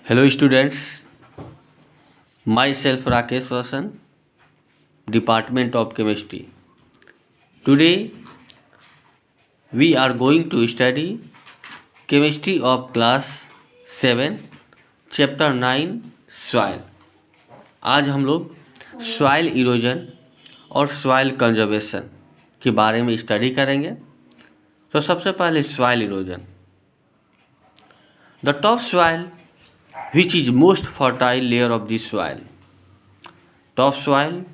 Hello students, myself Rakesh Roshan, Department of Chemistry. Today we are going to study Chemistry of Class 7, Chapter 9 Soil. आज हम लोग soil erosion और soil conservation के बारे में study करेंगे। तो सबसे पहले soil erosion. The top soil which is most fertile layer of the soil. Top soil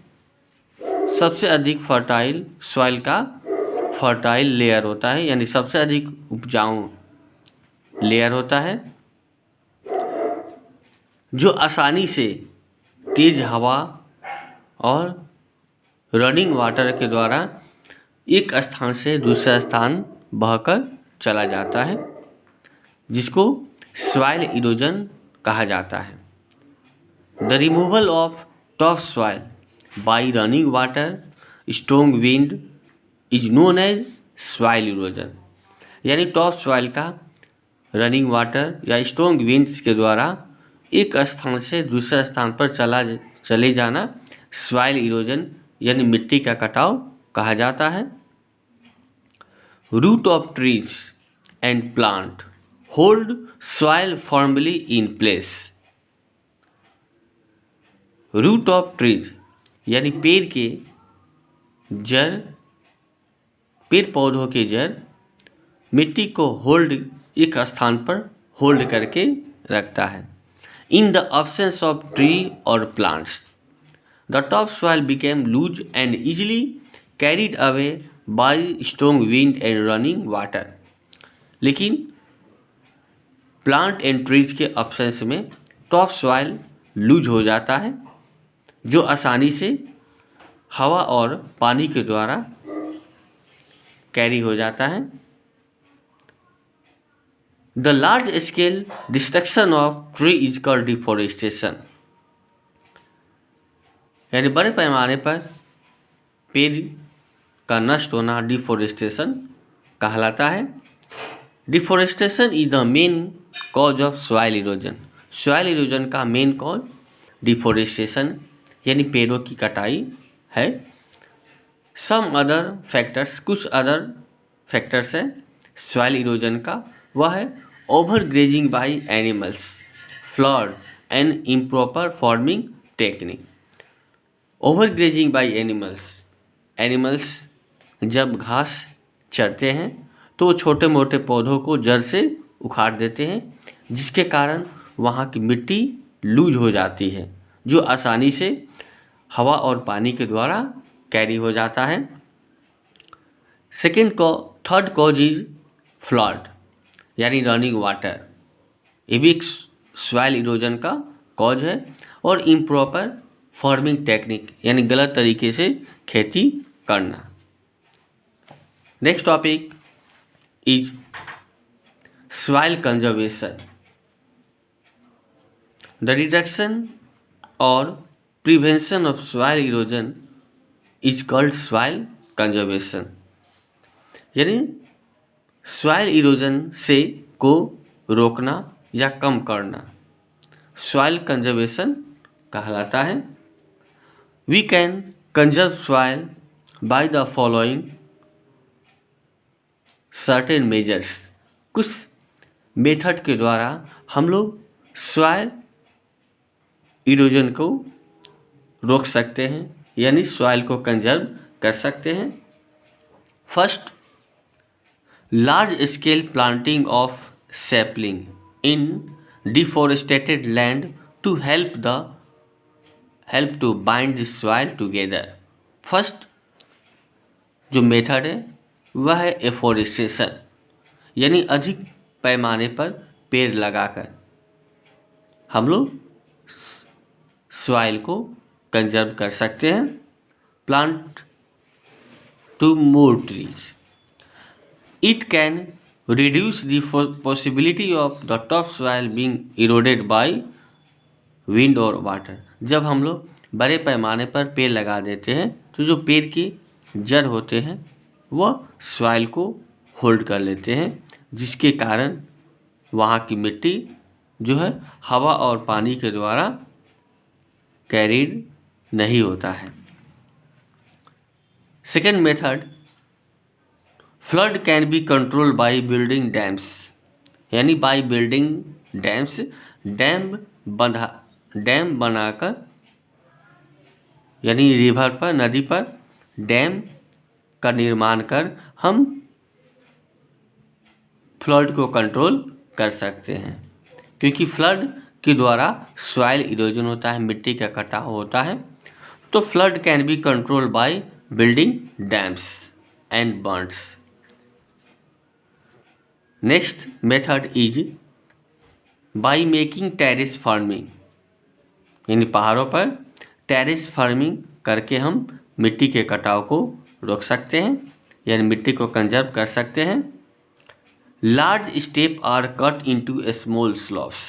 सबसे अधिक फर्टाइल सॉइल का फर्टाइल लेयर होता है, यानी सबसे अधिक उपजाऊ लेयर होता है जो आसानी से तेज हवा और रनिंग वाटर के द्वारा एक स्थान से दूसरा स्थान बहकर चला जाता है, जिसको सॉइल इरोजन कहा जाता है। The removal of top soil by running water strong wind is known as soil erosion, यानी टॉप सॉइल का रनिंग वाटर या स्ट्रॉन्ग विंड्स के द्वारा एक स्थान से दूसरे स्थान पर चले जाना सॉइल इरोजन यानी मिट्टी का कटाव कहा जाता है। Root of trees and plant hold soil firmly in place. Root of trees यानी पेड़ पौधों के जड़ मिट्टी को एक स्थान पर होल्ड करके रखता है। In the absence of tree or plants, the top soil became loose and easily carried away by strong wind and running water. लेकिन प्लांट एंड ट्रीज के अब्सेंस में टॉप सॉइल लूज हो जाता है, जो आसानी से हवा और पानी के द्वारा कैरी हो जाता है। The large scale destruction of tree is called deforestation, यानी बड़े पैमाने पर पेड़ का नष्ट होना डिफोरेस्टेशन कहलाता है। Deforestation is the main cause of soil erosion. Soil erosion का मेन कॉज डिफोरेस्टेशन यानी पेड़ों की कटाई है। सम अदर फैक्टर्स, कुछ अदर फैक्टर्स हैं सॉइल इरोजन का, वह है over grazing by animals, flood and improper farming technique. Over grazing by animals जब घास चरते हैं तो छोटे मोटे पौधों को जड़ से उखाड़ देते हैं, जिसके कारण वहाँ की मिट्टी लूज हो जाती है, जो आसानी से हवा और पानी के द्वारा कैरी हो जाता है। थर्ड कॉज इज फ्लड यानी रनिंग वाटर, ये भी एक सॉइल इरोजन का कॉज है। और इम्प्रॉपर फार्मिंग टेक्निक यानी गलत तरीके से खेती करना। Next topic is soil conservation. The reduction or prevention of soil erosion is called soil conservation. यानी soil erosion से को रोकना या कम करना soil conservation कहलाता है। We can conserve soil by the following certain measures. कुछ मेथड के द्वारा हम लोग सॉइल इरोजन को रोक सकते हैं, यानी सॉइल को कंजर्व कर सकते हैं। First, large scale planting of sapling in deforestated land to help to bind the soil together. First जो मेथड है वह है एफोरेस्टेशन, यानी अधिक पैमाने पर पेड़ लगाकर हम लोग सॉइल को कंजर्व कर सकते हैं। Plant two more trees, it can reduce the possibility of the top soil being eroded by wind और वाटर। जब हम लोग बड़े पैमाने पर पेड़ लगा देते हैं तो जो पेड़ की जड़ होते हैं वह सॉइल को होल्ड कर लेते हैं, जिसके कारण वहाँ की मिट्टी जो है हवा और पानी के द्वारा कैरीड नहीं होता है। Second method, flood can be control by building dams, यानी बाय बिल्डिंग डैम्स, डैम बनाकर, यानी रिवर पर, नदी पर डैम का निर्माण कर हम फ्लड को कंट्रोल कर सकते हैं, क्योंकि फ्लड के द्वारा सॉइल इरोजन होता है, मिट्टी का कटाव होता है। तो flood can be control by building dams and बंड्स। Next method is by making terrace farming, यानी पहाड़ों पर टेरेस फार्मिंग करके हम मिट्टी के कटाव को रोक सकते हैं, यानी मिट्टी को कंजर्व कर सकते हैं। Large step are cut into small slopes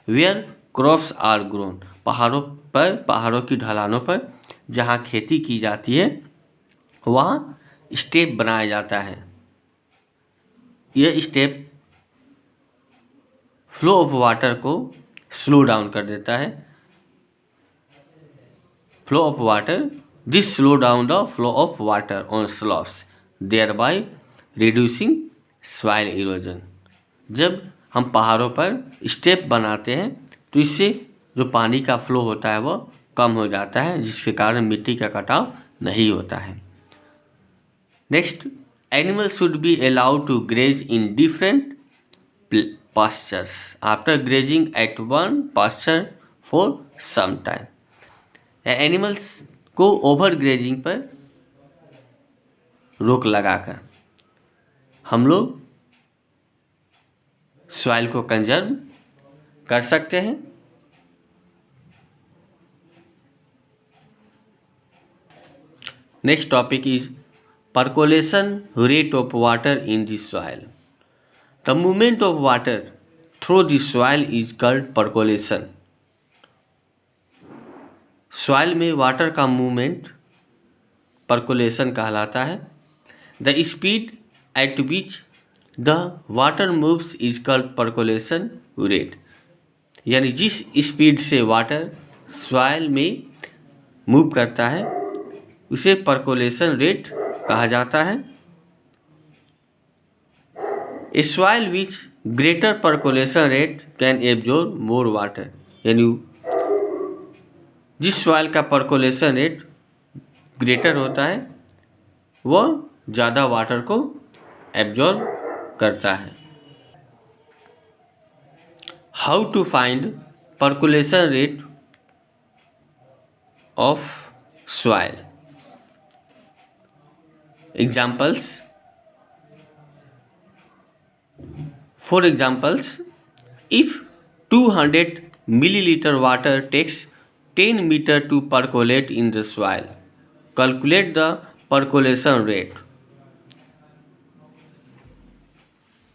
where crops are grown, पहाड़ों की ढलानों पर जहाँ खेती की जाती है वहाँ स्टेप बनाया जाता है। यह स्टेप फ्लो ऑफ वाटर को स्लो डाउन कर देता है। Flow of water, this slow down the flow of water on slopes thereby reducing soil erosion. जब हम पहाड़ों पर स्टेप बनाते हैं तो इससे जो पानी का फ्लो होता है वह कम हो जाता है, जिसके कारण मिट्टी का कटाव नहीं होता है। Next, animals should be allowed to graze in different pastures after grazing at one pasture for some time। Animals को ओवर ग्रेजिंग पर रोक लगाकर हम लोग सॉइल को कंजर्व कर सकते हैं। Next topic is percolation rate of water in the soil। The movement of water through the soil is called percolation। Soil में वाटर का मूवमेंट परकोलेशन कहलाता है। The speed at which the water moves is called percolation rate, यानी जिस speed से water soil में move करता है उसे परकोलेशन रेट कहा जाता है। A soil which greater percolation rate can absorb more water, यानी जिस सॉइल का परकोलेशन रेट ग्रेटर होता है वह ज़्यादा वाटर को एब्जॉर्ब करता है। How to find percolation rate of soil. Examples, for examples, if 200 milliliter water takes 10 meter to percolate in the soil, calculate the percolation rate।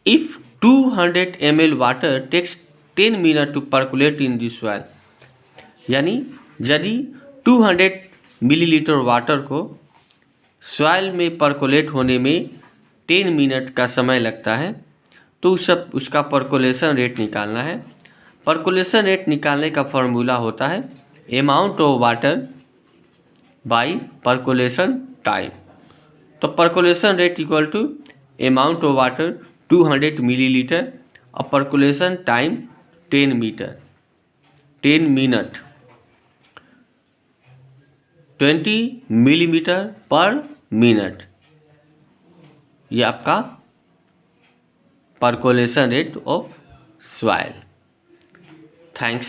If 200 ml water takes 10 minutes to percolate in the soil, यानी यदि 200 millilitre water को soil में percolate होने में 10 minute का समय लगता है तो उसका परकोलेशन रेट निकालना है। परकोलेशन रेट निकालने का फॉर्मूला होता है amount of water by percolation time. तो percolation rate equal to amount of water 200 millilitre और percolation time 10 minute 20 millimetre per minute, ये आपका percolation rate of soil। Thanks।